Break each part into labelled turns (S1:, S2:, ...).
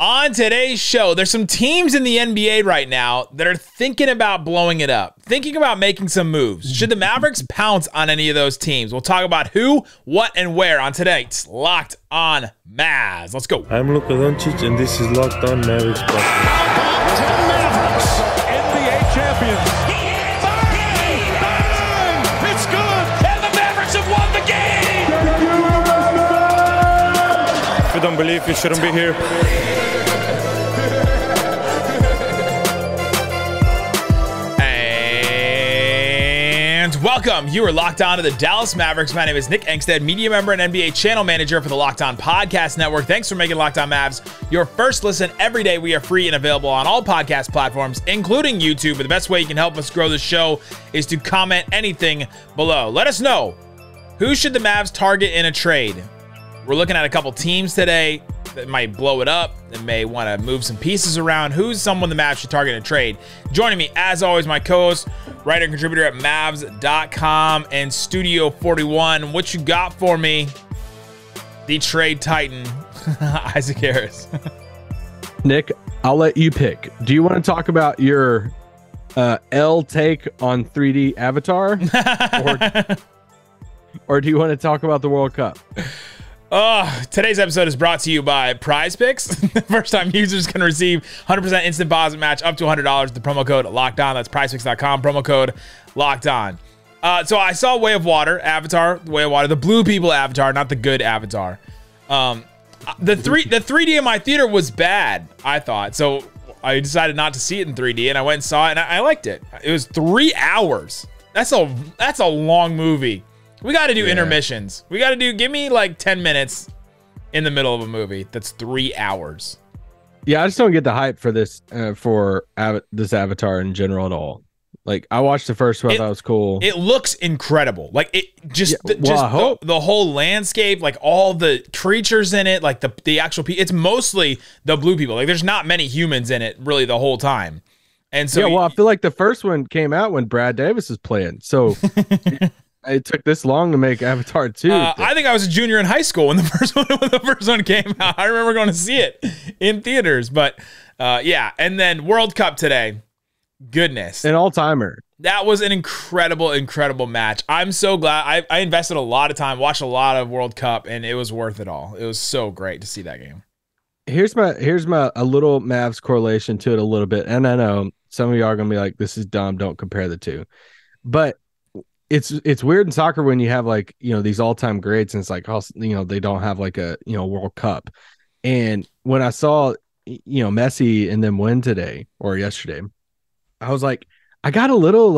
S1: On today's show, there's some teams in the NBA right now that are thinking about blowing it up, thinking about making some moves. Should the Mavericks pounce on any of those teams? We'll talk about who, what, and where on today's Locked On Mavs. Let's go.
S2: I'm Luka Doncic, and this is Locked On Mavericks.
S3: Mavericks, NBA champions. Bang! It's good, and the Mavericks have won the game.
S2: If you don't believe, you shouldn't be here.
S1: Welcome. You are locked on to the Dallas Mavericks. My name is Nick Angstadt, media member and NBA channel manager for the Locked On Podcast Network. Thanks for making Locked On Mavs your first listen every day. We are free and available on all podcast platforms, including YouTube. But the best way you can help us grow the show is to comment anything below. Let us know, who should the Mavs target in a trade? We're looking at a couple teams today that might blow it up, that may want to move some pieces around. Who's someone the Mavs should target in a trade? Joining me, as always, my co-host, writer and contributor at Mavs.com and Studio 41. What you got for me, the trade titan, Isaac Harris?
S4: Nick, I'll let you pick. Do you want to talk about your L take on 3D Avatar? or do you want to talk about the World Cup?
S1: Today's episode is brought to you by Prize Picks. First-time users can receive 100% instant deposit match up to $100 with the promo code LOCKEDON. That's prizepicks.com, promo code LOCKEDON. So I saw Way of Water, Avatar, Way of Water, the blue people Avatar, not the good Avatar. The 3D in my theater was bad, I thought. So I decided not to see it in 3D, and I went and saw it, and I liked it. It was 3 hours. That's a long movie. We got to do intermissions. We got to give me like 10 minutes in the middle of a movie that's 3 hours.
S4: Yeah, I just don't get the hype for this this Avatar in general at all. Like, I watched the first one, I thought it was cool.
S1: It looks incredible. Like, it the whole landscape, like all the creatures in it, like the actual people. It's mostly the blue people. Like, there's not many humans in it really the whole time. And so
S4: I feel like the first one came out when Brad Davis was playing. So it took this long to make Avatar 2.
S1: I think I was a junior in high school when the first one came out. I remember going to see it in theaters. But yeah, and then World Cup today. Goodness.
S4: An all-timer.
S1: That was an incredible match. I'm so glad. I invested a lot of time, watched a lot of World Cup, and it was worth it all. It was so great to see that game.
S4: Here's my a little Mavs correlation to it a little bit. And I know some of y'all are going to be like, this is dumb, don't compare the two. But it's weird in soccer when you have, like, you know, these all-time greats, and it's like, you know, they don't have like a, you know, World Cup. And when I saw, you know, Messi and them win today or yesterday, I was like, I got a little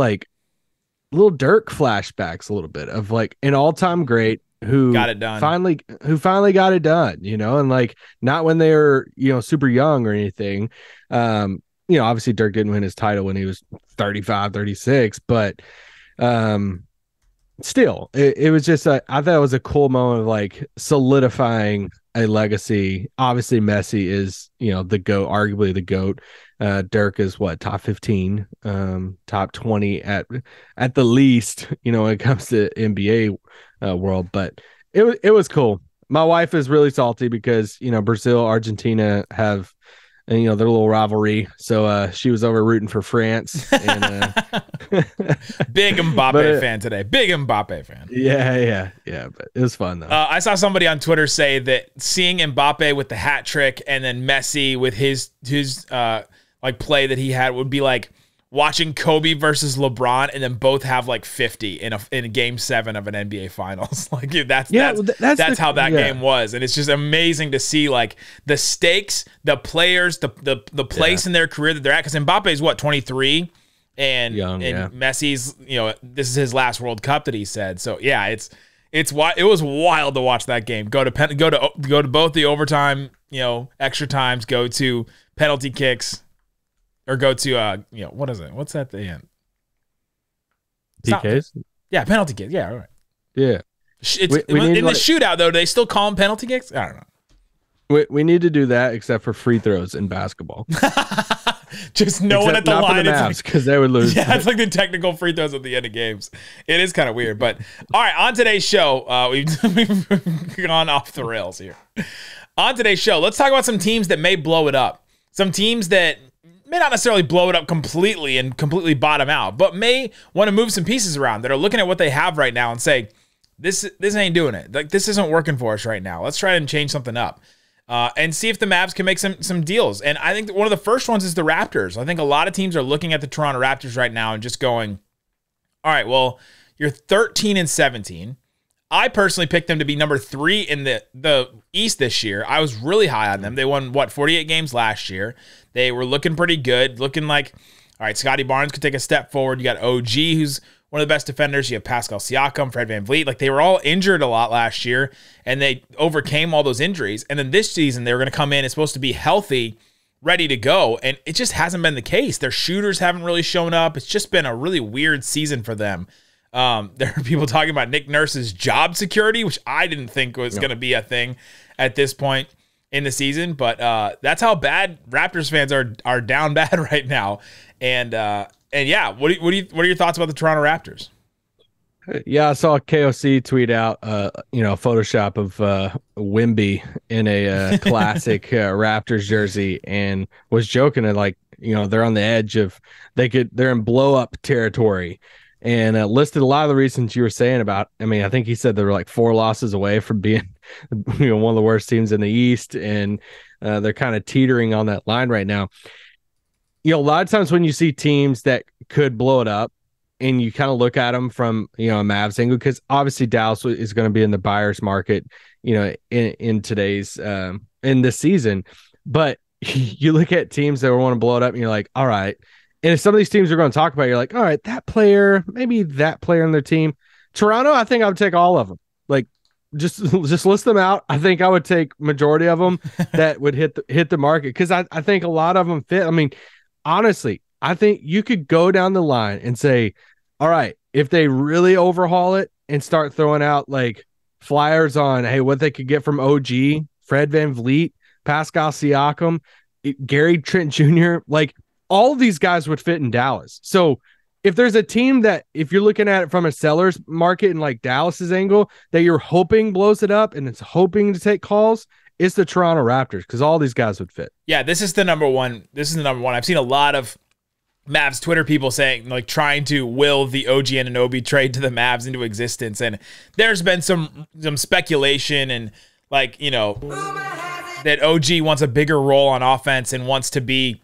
S4: Dirk flashbacks, a little bit of like an all-time great who
S1: got it done.
S4: Finally got it done, you know, and like not when they were, you know, super young or anything. You know, obviously Dirk didn't win his title when he was 35, 36, but still, it was just I thought it was a cool moment of like solidifying a legacy. Obviously Messi is, you know, the GOAT, arguably the GOAT. Dirk is what, top 15, top 20 at the least, you know, when it comes to NBA world. But it was cool. My wife is really salty because, you know, Brazil, Argentina have, and, you know, their little rivalry. So she was over rooting for France. And,
S1: big Mbappe fan today. Big Mbappe fan.
S4: Yeah. But it was fun though.
S1: I saw somebody on Twitter say that seeing Mbappe with the hat trick and then Messi with his like play that he had would be like watching Kobe versus LeBron, and then both have like 50 in a game 7 of an NBA Finals. Like, that's how that game was, and it's just amazing to see like the stakes, the players, the place in their career that they're at. Because Mbappe's what, 23, and
S4: young,
S1: Messi's, you know, this is his last World Cup that he said. So yeah, it was wild to watch that game. Go to both the overtime, you know, extra times, go to penalty kicks. Or go to, you know, what is it? What's that at the end?
S4: PKs?
S1: Yeah, penalty kicks. Yeah, all right.
S4: Yeah.
S1: In the shootout, though, do they still call them penalty kicks? I don't know.
S4: We need to do that, except for free throws in basketball.
S1: Just no one at the line.
S4: Because they would lose.
S1: Yeah, it's like the technical free throws at the end of games. It is kind of weird. But, all right, on today's show, we've gone off the rails here. On today's show, let's talk about some teams that may blow it up. Some teams that may not necessarily blow it up completely and completely bottom out, but may want to move some pieces around, that are looking at what they have right now and say, this ain't doing it. Like, this isn't working for us right now. Let's try and change something up. And see if the Mavs can make some deals. And I think that one of the first ones is the Raptors. I think a lot of teams are looking at the Toronto Raptors right now and just going, all right, well, you're 13-17. I personally picked them to be number 3 in the East this year. I was really high on them. They won, 48 games last year. They were looking pretty good, looking like, all right, Scotty Barnes could take a step forward. You got OG, who's one of the best defenders. You have Pascal Siakam, Fred VanVleet. Like, they were all injured a lot last year, and they overcame all those injuries. And then this season, they were going to come in, it's supposed to be healthy, ready to go, and it just hasn't been the case. Their shooters haven't really shown up. It's just been a really weird season for them. There are people talking about Nick Nurse's job security, which I didn't think was going to be a thing at this point in the season. But that's how bad Raptors fans are down bad right now. And yeah, what are your thoughts about the Toronto Raptors?
S4: Yeah, I saw KOC tweet out, Photoshop of Wemby in a classic Raptors jersey, and was joking and like, they're on the edge of they're in blow up territory, and listed a lot of the reasons you were saying about. I mean, I think he said they were like 4 losses away from being, one of the worst teams in the East, and they're kind of teetering on that line right now. A lot of times when you see teams that could blow it up, and you kind of look at them from, a Mavs angle, because obviously Dallas is going to be in the buyer's market, in today's, in this season. But you look at teams that want to blow it up and you're like, all right. And if some of these teams we're going to talk about, you're like, all right, that player, maybe that player on their team. Toronto, I think I would take all of them. Like, just list them out. I think I would take majority of them that would hit the market, because I think a lot of them fit. I mean, honestly, I think you could go down the line and say, all right, if they really overhaul it and start throwing out like flyers on, hey, what they could get from OG, Fred VanVleet, Pascal Siakam, Gary Trent Jr., like all of these guys would fit in Dallas. So if there's a team that, if you're looking at it from a seller's market and like Dallas's angle, that you're hoping blows it up and it's hoping to take calls, it's the Toronto Raptors, because all these guys would fit.
S1: Yeah, this is the number one. I've seen a lot of Mavs Twitter people saying, like, trying to will the OG Anunoby trade to the Mavs into existence. And there's been some speculation and, like, that OG wants a bigger role on offense and wants to be,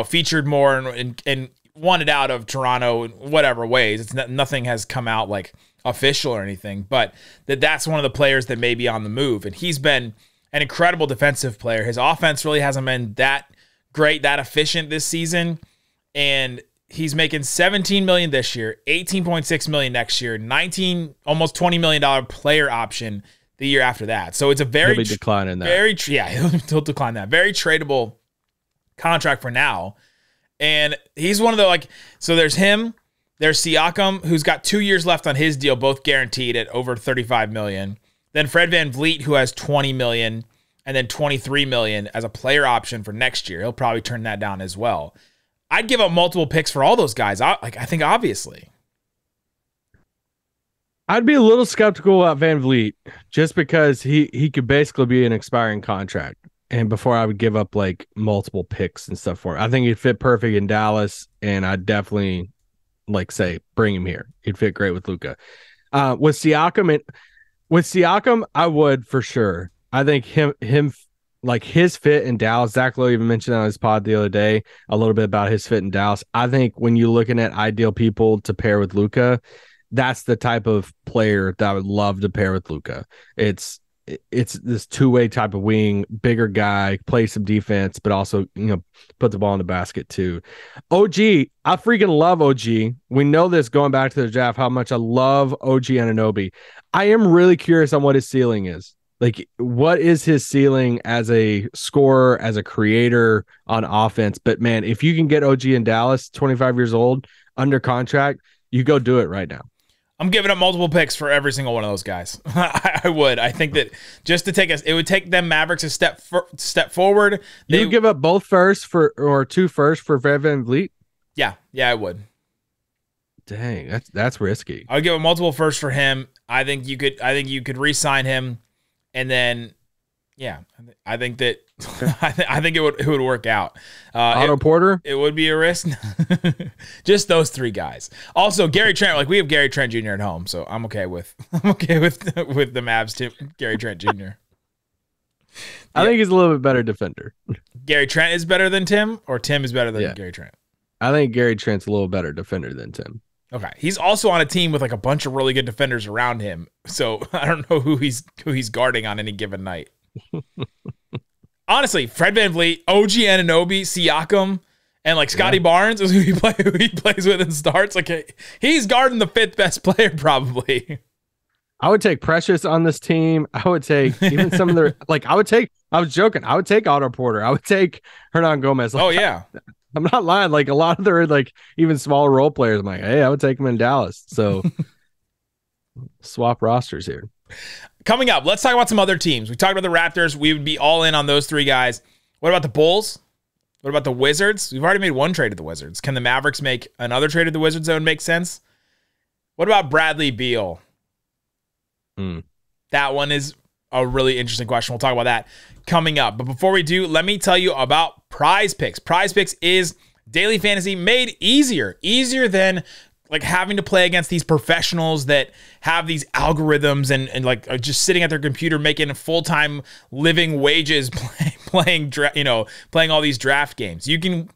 S1: featured more and wanted out of Toronto in whatever ways. Nothing has come out like official or anything, but that's one of the players that may be on the move. And he's been an incredible defensive player. His offense really hasn't been that great, that efficient this season. And he's making $17 million this year, $18.6 million next year, almost $20 million player option the year after that. So it's a very
S4: he'll be declining that.
S1: He'll decline that. Very tradable contract for now. And he's one of the, so there's him, there's Siakam, who's got 2 years left on his deal, both guaranteed at over $35 million. Then Fred VanVleet, who has $20 million, and then $23 million as a player option for next year. He'll probably turn that down as well. I'd give up multiple picks for all those guys. I think obviously.
S4: I'd be a little skeptical about VanVleet, just because he could basically be an expiring contract. And before I would give up like multiple picks and stuff for him. I think he'd fit perfect in Dallas, and I'd definitely say bring him here. He'd fit great with Luka. With Siakam, I would for sure. I think him like his fit in Dallas. Zach Lowe even mentioned on his pod the other day a little bit about his fit in Dallas. I think when you're looking at ideal people to pair with Luka, that's the type of player that I would love to pair with Luka. It's this two-way type of wing, bigger guy, play some defense, but also, put the ball in the basket too. OG, I freaking love OG. We know this going back to the draft, how much I love OG Anunoby. I am really curious on what his ceiling is. Like, what is his ceiling as a scorer, as a creator on offense? But man, if you can get OG in Dallas, 25 years old, under contract, you go do it right now.
S1: I'm giving up multiple picks for every single one of those guys. I would. I think that just to take us, it would take them Mavericks a step forward.
S4: You would give up both first or 2 first for Fred VanVleet?
S1: Yeah, I would.
S4: Dang, that's risky.
S1: I would give a multiple first for him. I think you could re-sign him, and then Yeah, I think that I think it would work out.
S4: Otto Porter?
S1: It would be a risk. Just those three guys. Also, Gary Trent. Like, we have Gary Trent Jr. at home, so I'm okay with the Mavs team. Gary Trent Jr.
S4: I think he's a little bit better defender.
S1: Gary Trent is better than Tim, or Tim is better than Gary Trent?
S4: I think Gary Trent's a little better defender than Tim.
S1: Okay, he's also on a team with like a bunch of really good defenders around him, so I don't know who he's guarding on any given night. Honestly, Fred VanVleet, OG Anunoby, Siakam, and like Scotty Barnes is who he plays with and starts. Like, he's guarding the fifth best player probably.
S4: I would take Precious on this team. I would take even some of their I was joking. I would take Otto Porter. I would take Hernan Gomez.
S1: Oh yeah.
S4: I'm not lying. Like, a lot of their like even smaller role players, I'm like, hey, I would take them in Dallas. So swap rosters here.
S1: Coming up, let's talk about some other teams. We talked about the Raptors. We would be all in on those three guys. What about the Bulls? What about the Wizards? We've already made one trade at the Wizards. Can the Mavericks make another trade at the Wizards that would make sense? What about Bradley Beal? That one is a really interesting question. We'll talk about that coming up. But before we do, let me tell you about Prize Picks. Prize Picks is daily fantasy made easier than like having to play against these professionals that have these algorithms and like are just sitting at their computer making full-time living wages playing all these draft games. You can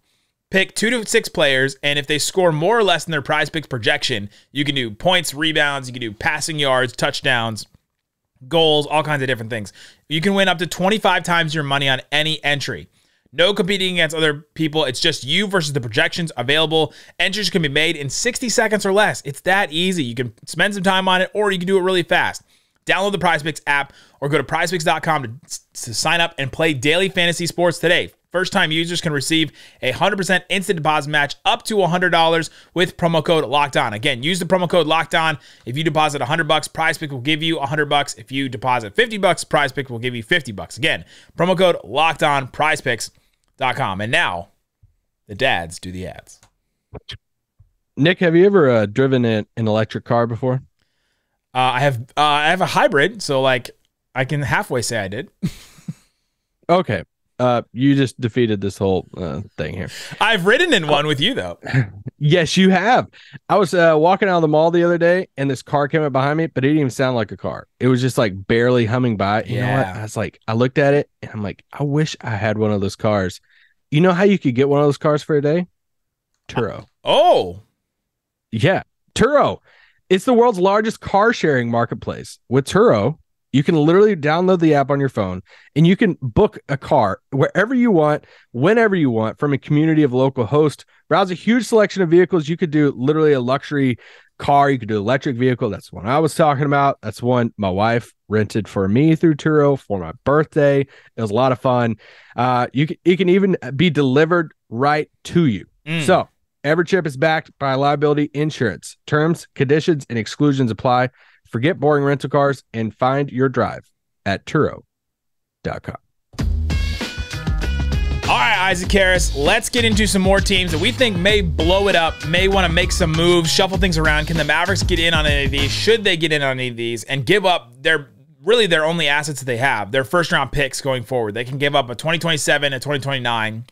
S1: pick 2 to 6 players, and if they score more or less than their Prize Picks projection, you can do points, rebounds, you can do passing yards, touchdowns, goals, all kinds of different things. You can win up to 25 times your money on any entry. No competing against other people. It's just you versus the projections available. Entries can be made in 60 seconds or less. It's that easy. You can spend some time on it, or you can do it really fast. Download the PrizePicks app or go to prizepicks.com to sign up and play daily fantasy sports today. First-time users can receive a 100% instant deposit match up to $100 with promo code LOCKEDON. Again, use the promo code LOCKEDON. If you deposit $100, PrizePicks will give you $100. If you deposit $50, PrizePicks will give you $50. Again, promo code LOCKEDON, prizepicks.com. And now, the dads do the ads.
S4: Nick, have you ever driven an electric car before?
S1: I have a hybrid, so like I can halfway say I did.
S4: Okay. You just defeated this whole thing here.
S1: I've ridden in one with you, though.
S4: Yes, you have. I was walking out of the mall the other day, and this car came up behind me, but it didn't even sound like a car. It was just like barely humming by. You know what? I was like, I looked at it, and I'm like, I wish I had one of those cars. You know how you could get one of those cars for a day? Turo.
S1: Oh.
S4: Yeah, Turo. It's the world's largest car sharing marketplace. With Turo, you can literally download the app on your phone, and you can book a car wherever you want, whenever you want, from a community of local hosts. Browse a huge selection of vehicles. You could do literally a luxury car. You could do electric vehicle. That's the one I was talking about. That's one my wife rented for me through Turo for my birthday. It was a lot of fun. It can even be delivered right to you. So every trip is backed by liability insurance. Terms, conditions, and exclusions apply. Forget boring rental cars and find your drive at Turo.com.
S1: All right, Isaac Harris, let's get into some more teams that we think may blow it up, may want to make some moves, shuffle things around. Can the Mavericks get in on any of these? Should they get in on any of these and give up their only assets that they have, their first-round picks going forward? They can give up a 2027, a 2029,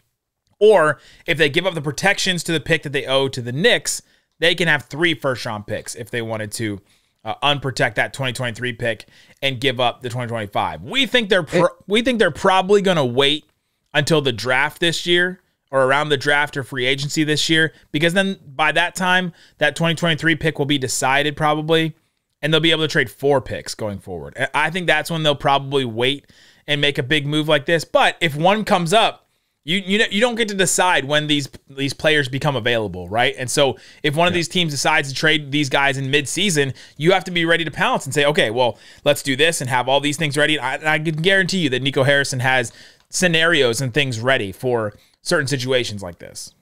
S1: or if they give up the protections to the pick that they owe to the Knicks, they can have 3 first-round picks if they wanted to unprotect that 2023 pick and give up the 2025. We think they're probably going to wait until the draft this year, or around the draft or free agency this year, because then by that time, that 2023 pick will be decided probably, and they'll be able to trade 4 picks going forward. I think that's when they'll probably wait and make a big move like this. But if one comes up, you don't get to decide when these players become available, right? And so if one of these teams decides to trade these guys in mid-season, you have to be ready to pounce and say, okay, well, let's do this and have all these things ready. I can guarantee you that Nico Harrison has scenarios and things ready for certain situations like this.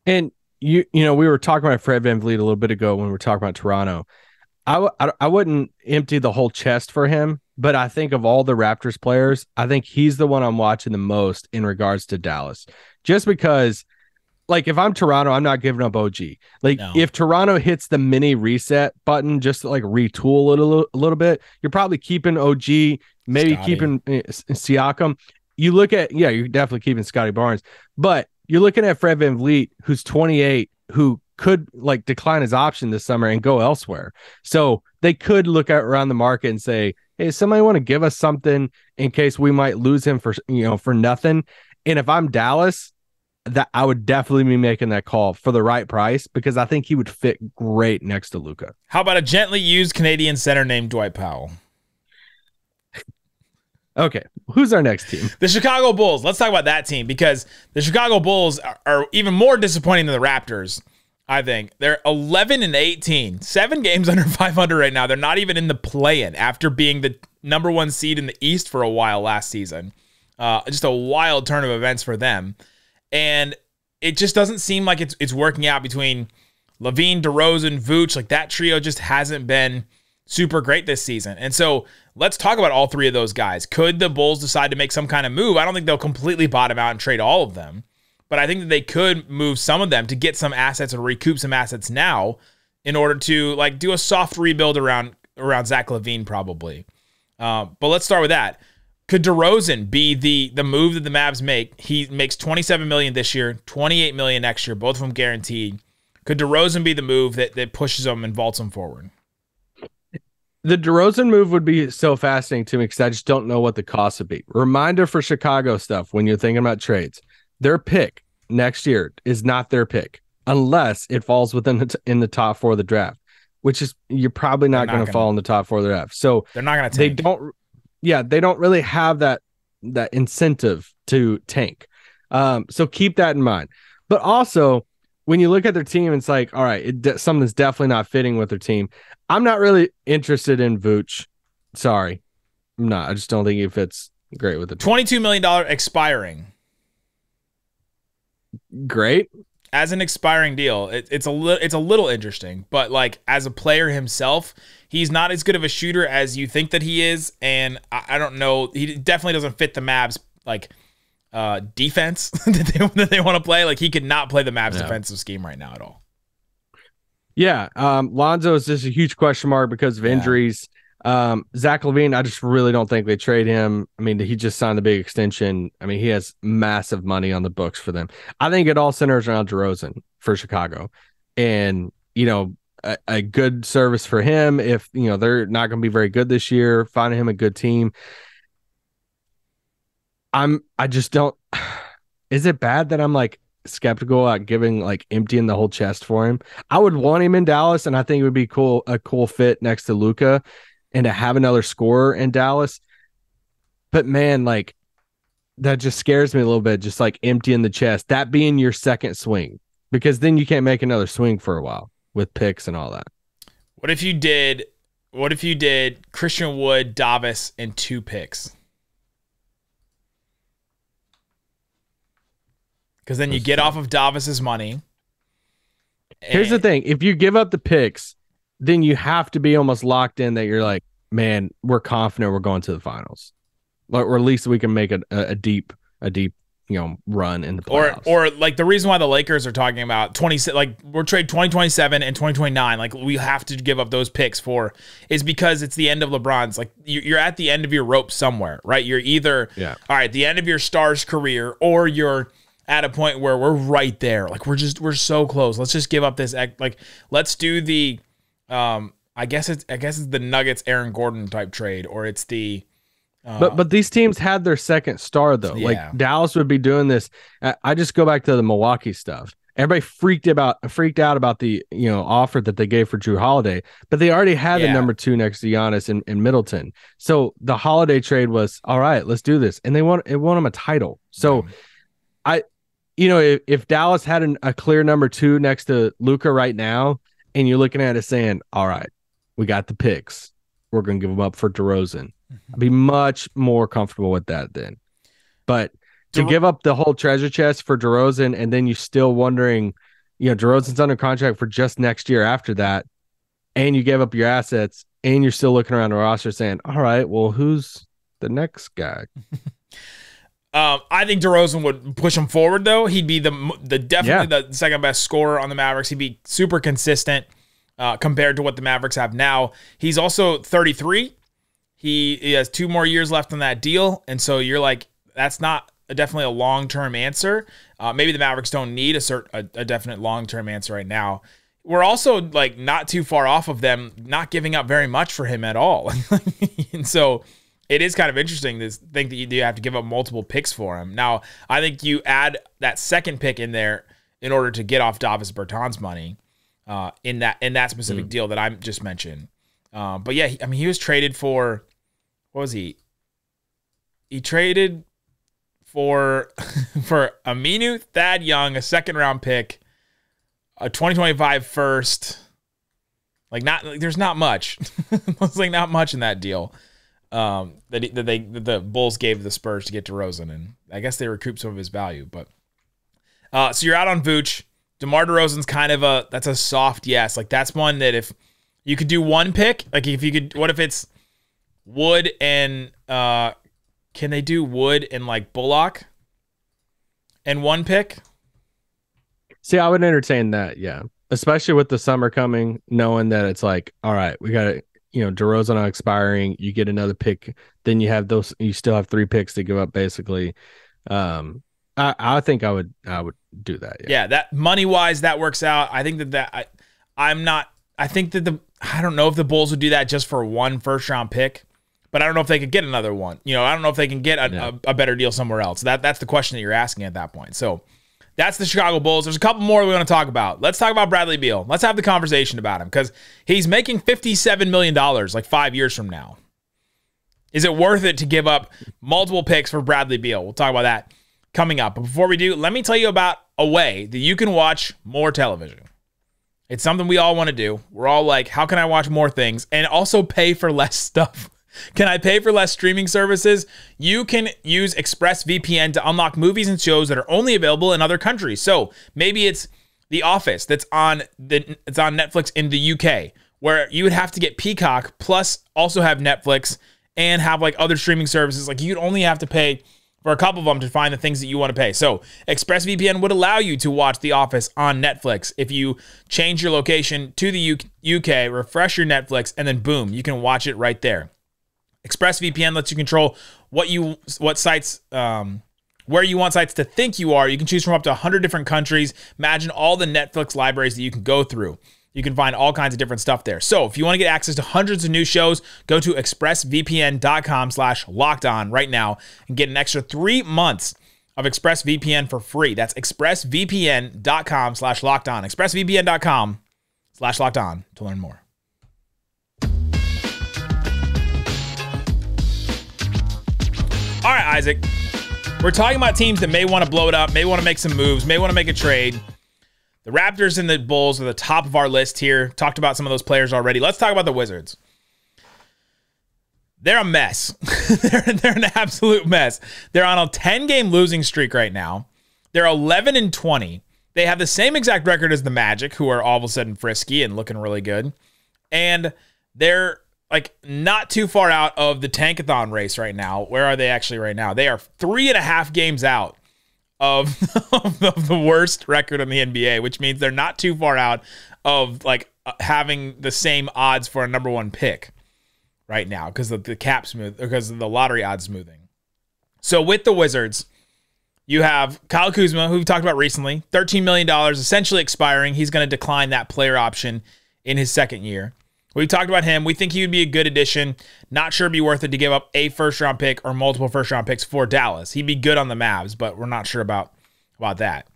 S4: And you know, we were talking about Fred VanVleet a little bit ago when we were talking about Toronto. I wouldn't empty the whole chest for him, but I think of all the Raptors players, I think he's the one I'm watching the most in regards to Dallas, just because like if I'm Toronto, I'm not giving up OG. Like
S1: No.
S4: if Toronto hits the mini reset button just to like retool it a little bit, you're probably keeping OG, maybe
S1: Scotty.
S4: keeping Siakam. You look at, you're definitely keeping Scotty Barnes, but you're looking at Fred VanVleet, who's 28, who could like decline his option this summer and go elsewhere. So they could look at around the market and say, hey, somebody want to give us something in case we might lose him for nothing. And if I'm Dallas, that I would definitely be making that call for the right price because I think he would fit great next to Luka.
S1: How about a gently used Canadian center named Dwight Powell?
S4: Okay, who's our next team?
S1: The Chicago Bulls. Let's talk about that team because the Chicago Bulls are even more disappointing than the Raptors, I think. They're 11-18, 7 games under 500 right now. They're not even in the play-in after being the number 1 seed in the East for a while last season. Just a wild turn of events for them. And it just doesn't seem like it's working out between LaVine, DeRozan, Vooch. Like that trio just hasn't been super great this season. And so let's talk about all 3 of those guys. Could the Bulls decide to make some kind of move? I don't think they'll completely bottom out and trade all of them, but I think that they could move some of them to get some assets or recoup some assets now in order to like do a soft rebuild around Zach LaVine probably. But let's start with that. Could DeRozan be the move that the Mavs make? He makes $27 million this year, $28 million next year, both of them guaranteed. Could DeRozan be the move that pushes them and vaults them forward?
S4: The DeRozan move would be so fascinating to me because I just don't know what the cost would be. Reminder for Chicago stuff when you're thinking about trades. Their pick next year is not their pick unless it falls within in the top 4 of the draft, which is you're probably not going to fall in the top 4 of the draft. So
S1: they're not going to
S4: tank. They don't really have that incentive to tank. So keep that in mind. But also, when you look at their team, it's like, all right, something's definitely not fitting with their team. I'm not really interested in Vooch. Sorry. I'm not. I just don't think he fits great with the team.
S1: $22 million expiring.
S4: Great.
S1: As an expiring deal, it's a little interesting, but like as a player himself, he's not as good of a shooter as you think that he is, and I don't know. He definitely doesn't fit the Mavs like defense that they want to play. Like he could not play the Mavs defensive scheme right now at all.
S4: Yeah, Lonzo is just a huge question mark because of injuries. Zach LaVine, I just really don't think they trade him. I mean, he just signed the big extension. I mean, he has massive money on the books for them. I think it all centers around DeRozan for Chicago. And, a good service for him if, they're not going to be very good this year, finding him a good team. I just don't. Is it bad that I'm like skeptical at giving like emptying the whole chest for him? I would want him in Dallas, and I think it would be a cool fit next to Luka. And to have another scorer in Dallas. But man, like that just scares me a little bit, just like emptying the chest, that being your second swing, because then you can't make another swing for a while with picks and all that.
S1: What if you did Christian Wood, Davis, and 2 picks? Because then you get off of Davis's money.
S4: Here's the thing. If you give up the picks, then you have to be almost locked in that you're like, man, we're confident we're going to the finals, or at least we can make a deep run in the playoffs. Or
S1: like the reason why the Lakers are talking about we're trade 2027 and 2029, like we have to give up those picks is because it's the end of LeBron's. Like you're at the end of your rope somewhere, right? You're either all right, the end of your star's career, or you're at a point where we're right there. Like we're so close. Let's just give up this. Like let's do the. I guess it's the Nuggets Aaron Gordon type trade, or it's the
S4: but these teams had their second star though.
S1: Yeah.
S4: Like Dallas would be doing this. I just go back to the Milwaukee stuff. Everybody freaked out about the offer that they gave for Drew Holiday, but they already had the number 2 next to Giannis in Middleton. So the Holiday trade was all right. Let's do this, and it won them a title. So if Dallas had a clear number 2 next to Luka right now. And you're looking at it saying, all right, we got the picks. We're going to give them up for DeRozan. I'd be much more comfortable with that then. But to give up the whole treasure chest for DeRozan, and then you're still wondering, DeRozan's under contract for just next year after that, and you give up your assets, and you're still looking around the roster saying, all right, well, who's the next guy?
S1: I think DeRozan would push him forward, though. He'd be definitely the second best scorer on the Mavericks. He'd be super consistent compared to what the Mavericks have now. He's also 33. He has 2 more years left on that deal, and so you're like, that's not definitely a long-term answer. Maybe the Mavericks don't need a definite long-term answer right now. We're also like not too far off of them not giving up very much for him at all, and so. It is kind of interesting to think that you do have to give up multiple picks for him. Now, I think you add that second pick in there in order to get off Davis Bertans' money in that specific deal that I just mentioned. But yeah, he was traded for, what was he? He traded for Aminu, Thad Young, a second-round pick, a 2025 first. There's not much. There's not much in that deal. That the Bulls gave the Spurs to get DeRozan, and I guess they recouped some of his value. But so you're out on Vooch. DeMar DeRozan's kind of that's a soft yes. Like that's one that if you could do one pick, like if you could, what if it's Wood and can they do Wood and like Bullock and one pick?
S4: See, I would entertain that, yeah. Especially with the summer coming, knowing that it's like, all right, we got to. DeRozan on expiring, you get another pick, then you have those. You still have 3 picks to give up, basically. I think I would do that.
S1: Yeah, that money wise, that works out. I think I'm not. I think that I don't know if the Bulls would do that just for one first round pick, but I don't know if they could get another one. I don't know if they can get a better deal somewhere else. That's the question that you're asking at that point. So. That's the Chicago Bulls. There's a couple more we want to talk about. Let's talk about Bradley Beal. Let's have the conversation about him because he's making $57 million like 5 years from now. Is it worth it to give up multiple picks for Bradley Beal? We'll talk about that coming up. But before we do, let me tell you about a way that you can watch more television. It's something we all want to do. We're all like, how can I watch more things and also pay for less stuff? Can I pay for less streaming services? You can use ExpressVPN to unlock movies and shows that are only available in other countries. So maybe it's The Office that's on Netflix in the UK, where you would have to get Peacock plus also have Netflix and have like other streaming services. Like you'd only have to pay for a couple of them to find the things that you want to pay. So ExpressVPN would allow you to watch The Office on Netflix. If you change your location to the UK, refresh your Netflix, and then boom, you can watch it right there. ExpressVPN lets you control where you want sites to think you are. You can choose from up to 100 different countries. Imagine all the Netflix libraries that you can go through. You can find all kinds of different stuff there. So if you want to get access to hundreds of new shows, go to expressvpn.com/lockedon right now and get an extra 3 months of ExpressVPN for free. That's expressvpn.com/lockedon. expressvpn.com/lockedon to learn more. All right, Isaac, we're talking about teams that may want to blow it up, may want to make some moves, may want to make a trade. The Raptors and the Bulls are the top of our list here. Talked about some of those players already. Let's talk about the Wizards. They're a mess. they're an absolute mess. They're on a 10-game losing streak right now. They're 11-20. They have the same exact record as the Magic, who are all of a sudden frisky and looking really good. And they're like not too far out of the tankathon race right now. Where are they actually right now? They are 3.5 games out of the worst record in the NBA, which means they're not too far out of like having the same odds for a number one pick right now because of the cap smooth, because of the lottery odds smoothing. So with the Wizards, you have Kyle Kuzma, who we talked about recently, $13 million essentially expiring. He's going to decline that player option in his second year. We talked about him. We think he would be a good addition. Not sure it'd be worth it to give up a first-round pick or multiple first-round picks for Dallas. He'd be good on the Mavs, but we're not sure about that.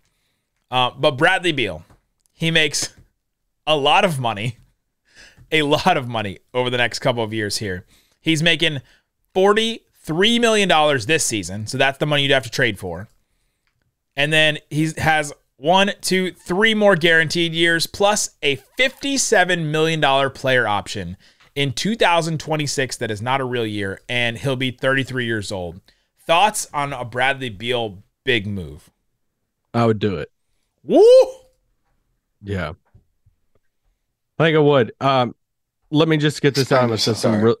S1: But Bradley Beal, he makes a lot of money over the next couple of years here. He's making $43 million this season, so that's the money you'd have to trade for. And then he has 1, 2, 3 more guaranteed years, plus a $57 million player option in 2026 that is not a real year, and he'll be 33 years old. Thoughts on a Bradley Beal big move?
S4: I would do it.
S1: Woo!
S4: Yeah. I think I would. Let me just get this out of my system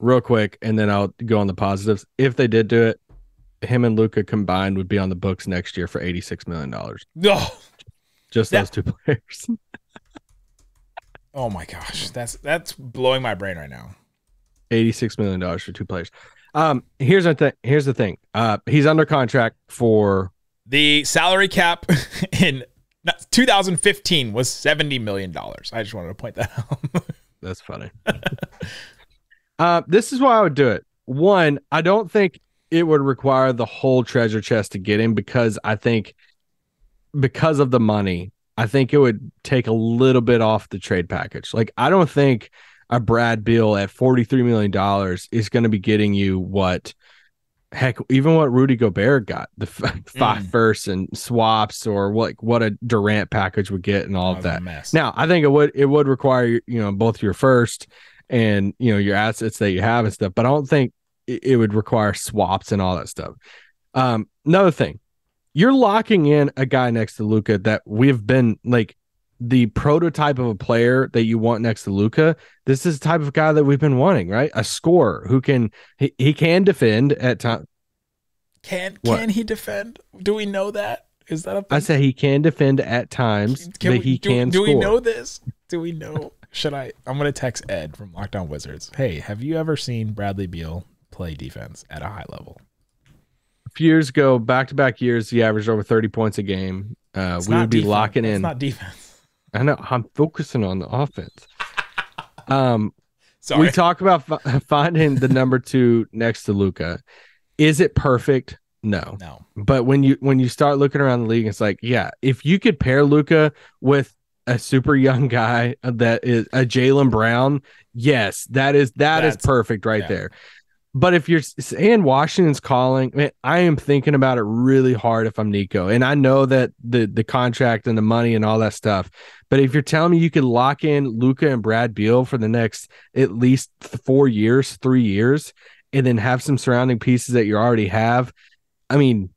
S4: real quick, and then I'll go on the positives. If they did do it, him and Luka combined would be on the books next year for $86 million.
S1: No,
S4: Just those two players.
S1: Oh my gosh, that's blowing my brain right now.
S4: $86 million for two players. Here's the thing. He's under contract for
S1: the salary cap in 2015 was $70 million. I just wanted to point that out.
S4: That's funny. This is why I would do it. One, I don't think it would require the whole treasure chest to get him because I think because of the money, I think it would take a little bit off the trade package. Like, I don't think a Brad Beal at $43 million is going to be getting you even what Rudy Gobert got, the five firsts and swaps, or what a Durant package would get and all of that. Now, I think it would require, both your first and, your assets that you have and stuff, but I don't think it would require swaps and all that stuff. Another thing, you're locking in a guy next to Luka that we've been like the prototype of a player that you want next to Luka. This is the type of guy that we've been wanting, right? A scorer who can defend at times.
S1: Can he defend? Do we know that? Is that a thing?
S4: I said he can defend at times, but he can score.
S1: Do we know this? Do we know? I'm going to text Ed from Locked On Wizards. Hey, have you ever seen Bradley Beal play defense at a high level?
S4: A few years ago, back-to-back years, he averaged over 30 points a game. We would be locking in.
S1: It's not defense.
S4: I know. I'm focusing on the offense.
S1: Sorry.
S4: We talk about finding the number 2 next to Luka. Is it perfect? No. But when you start looking around the league, it's like, yeah, if you could pair Luka with a super young guy that is a Jaylen Brown, yes, that is perfect right there. But if you're saying Washington's calling, man, I am thinking about it really hard if I'm Nico. And I know that the contract and the money and all that stuff. But if you're telling me you could lock in Luka and Brad Beal for the next at least 3 years, and then have some surrounding pieces that you already have, do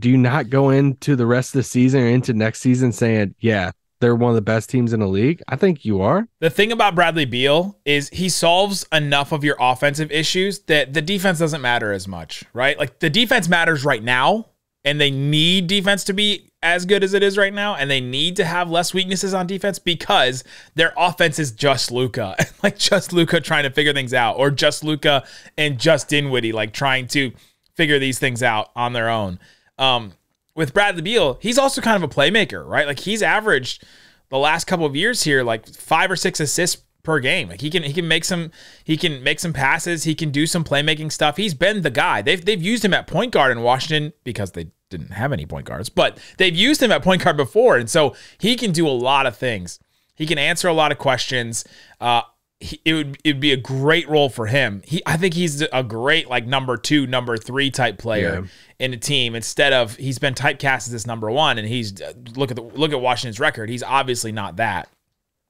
S4: you not go into the rest of the season or into next season saying, yeah, they're one of the best teams in the league? I think you are.
S1: The thing about Bradley Beal is he solves enough of your offensive issues that the defense doesn't matter as much, right? Like, the defense matters right now, and they need defense to be as good as it is right now, and they need to have less weaknesses on defense because their offense is just Luka. Like, just Luka trying to figure things out, or just Luka and just Dinwiddie, like, trying to figure these things out on their own. With Bradley Beal, he's also kind of a playmaker, right? Like, he's averaged the last couple of years here like 5 or 6 assists per game. Like, he can make some passes, he can do some playmaking stuff. He's been the guy. They've used him at point guard in Washington because they didn't have any point guards, but they've used him at point guard before, and so he can do a lot of things. He can answer a lot of questions. It'd be a great role for him. I think he's a great like number 2, number 3 type player in a team. Instead of, he's been typecast as this number 1, and he's look at Washington's record. He's obviously not that.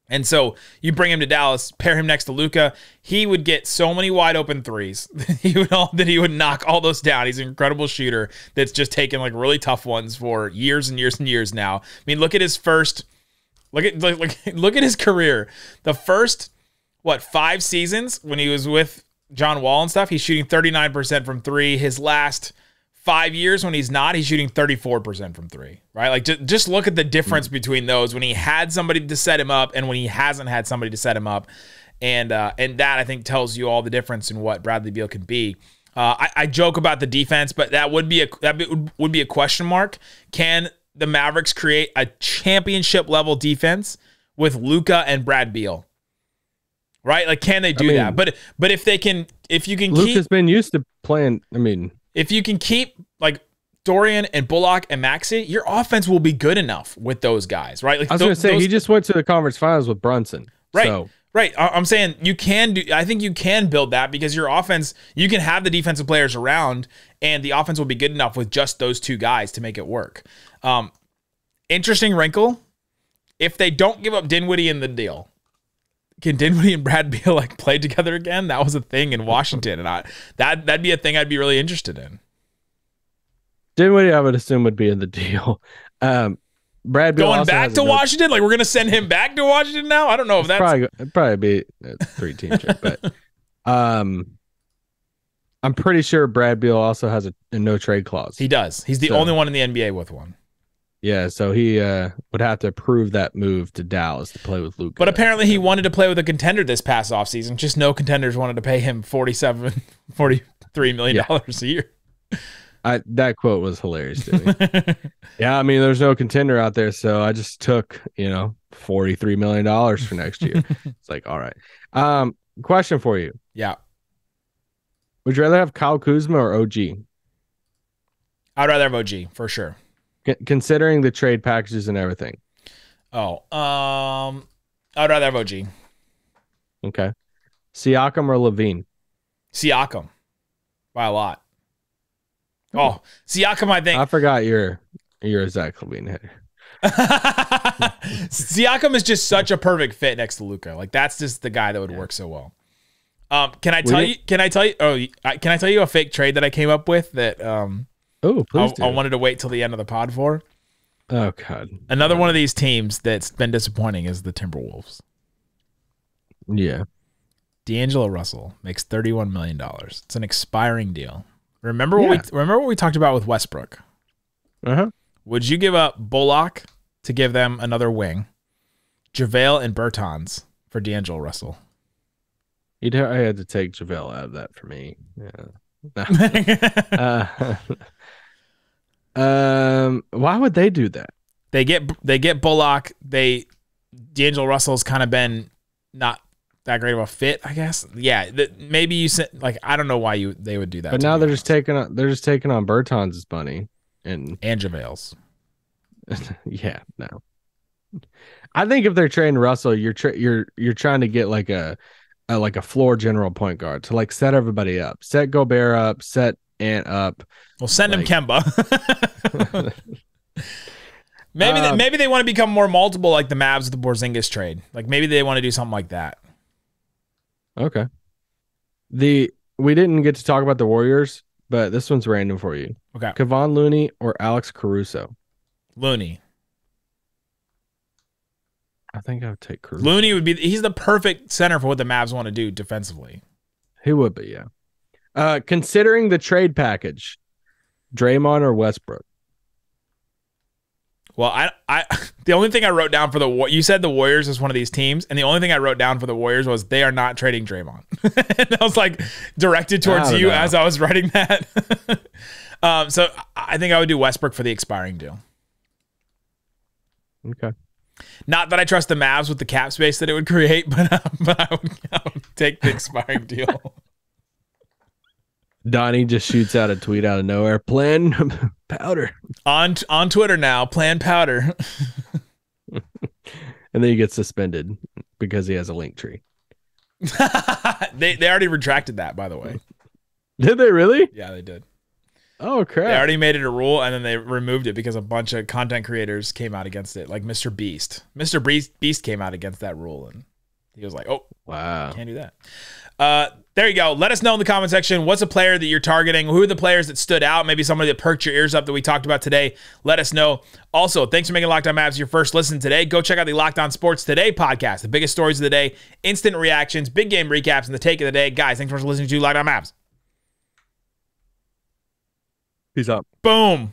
S1: And so you bring him to Dallas, pair him next to Luka, he would get so many wide open threes. He would knock all those down. He's an incredible shooter that's just taken like really tough ones for years and years and years now. I mean, look at his career. The first 5 seasons when he was with John Wall and stuff, he's shooting 39% from 3. His last 5 years when he's not, he's shooting 34% from 3, right? Like, just look at the difference between those when he had somebody to set him up and when he hasn't had somebody to set him up. And that, I think, tells you all the difference in what Bradley Beal can be. I joke about the defense, but that would be a question mark. Can the Mavericks create a championship level defense with Luka and Brad Beal? Right? Like, can they do that? But if you can
S4: Luka's been used to playing,
S1: if you can keep like Dorian and Bullock and Maxey, your offense will be good enough with those guys, right? Like,
S4: I was going to say, he just went to the conference finals with Brunson.
S1: Right.
S4: So.
S1: Right. I'm saying I think you can build that because your offense, you can have the defensive players around and the offense will be good enough with just those 2 guys to make it work. Interesting wrinkle. If they don't give up Dinwiddie in the deal, can Dinwiddie and Brad Beal like play together again? That was a thing in Washington, and that'd be a thing I'd be really interested in.
S4: Dinwiddie, I would assume, would be in the deal. Brad Beal
S1: going back to Washington, like we're gonna send him back to Washington now. I don't know if that's
S4: probably be a 3-team trip, but I I'm pretty sure Brad Beal also has a no trade clause.
S1: He does. He's the only one in the NBA with one.
S4: Yeah, so he would have to approve that move to Dallas to play with Luka.
S1: But apparently he wanted to play with a contender this past offseason. Just no contenders wanted to pay him $43 million a year.
S4: That quote was hilarious to me. Yeah, I mean, there's no contender out there, so I just took, $43 million for next year. It's like, all right. Question for you.
S1: Yeah.
S4: Would you rather have Kyle Kuzma or OG?
S1: I'd rather have OG for sure.
S4: Considering the trade packages and everything.
S1: Oh, I'd rather have OG.
S4: Okay. Siakam or Levine?
S1: Siakam by a lot. Oh, Siakam, I think.
S4: I forgot you're a Zach Levine hitter.
S1: Siakam is just such a perfect fit next to Luka. Like that's just the guy that would work so well. Can I tell you a fake trade that I came up with that
S4: please do.
S1: I wanted to wait till the end of the pod for?
S4: Oh God.
S1: Another one of these teams that's been disappointing is the Timberwolves.
S4: Yeah.
S1: D'Angelo Russell makes $31 million. It's an expiring deal. Remember what we talked about with Westbrook?
S4: Uh-huh.
S1: Would you give up Bullock to give them another wing, JaVale and Bertans for D'Angelo Russell?
S4: I had to take JaVale out of that for me. Yeah. Why would they do that?
S1: They get Bullock. D'Angelo Russell's kind of been not that great of a fit, I guess. Yeah, maybe you said I don't know why they would do that.
S4: But now they're just taking on Bertans' money and
S1: JaVale's.
S4: Yeah, no. I think if they're trading Russell, you're trying to get like a floor general point guard to set everybody up, set Gobert up, set Ant up.
S1: Well, send him Kemba. Maybe they want to become more multiple like the Mavs with the Porzingis trade. Like maybe they want to do something like that.
S4: Okay. We didn't get to talk about the Warriors, but this one's random for you.
S1: Okay.
S4: Kevon Looney or Alex Caruso?
S1: Looney.
S4: I think I would take Caruso.
S1: Looney he's the perfect center for what the Mavs want to do defensively.
S4: He would be, yeah. Considering the trade package, Draymond or Westbrook?
S1: Well, I the only thing I wrote down for you said the Warriors is one of these teams, and the only thing I wrote down for the Warriors was they are not trading Draymond. And I was directed towards you as I was writing that. So I think I would do Westbrook for the expiring deal.
S4: Okay.
S1: Not that I trust the Mavs with the cap space that it would create, but I would take the expiring deal.
S4: Donnie just shoots out a tweet out of nowhere. Plan powder.
S1: On Twitter now, plan powder.
S4: And then he gets suspended because he has a link tree.
S1: They already retracted that, by the way.
S4: Did they really?
S1: Yeah, they did.
S4: Oh, crap.
S1: They already made it a rule, and then they removed it because a bunch of content creators came out against it, like Mr. Beast. Mr. Beast came out against that rule, and he was like, oh,
S4: wow,
S1: can't do that. There you go. Let us know in the comment section, what's a player that you're targeting? Who are the players that stood out? Maybe somebody that perked your ears up that we talked about today. Let us know. Also, thanks for making Locked On Mavs your first listen today. Go check out the Locked On Sports Today podcast. The biggest stories of the day, instant reactions, big game recaps, and the take of the day. Guys, thanks for listening to Locked On Mavs.
S4: Peace out.
S1: Boom.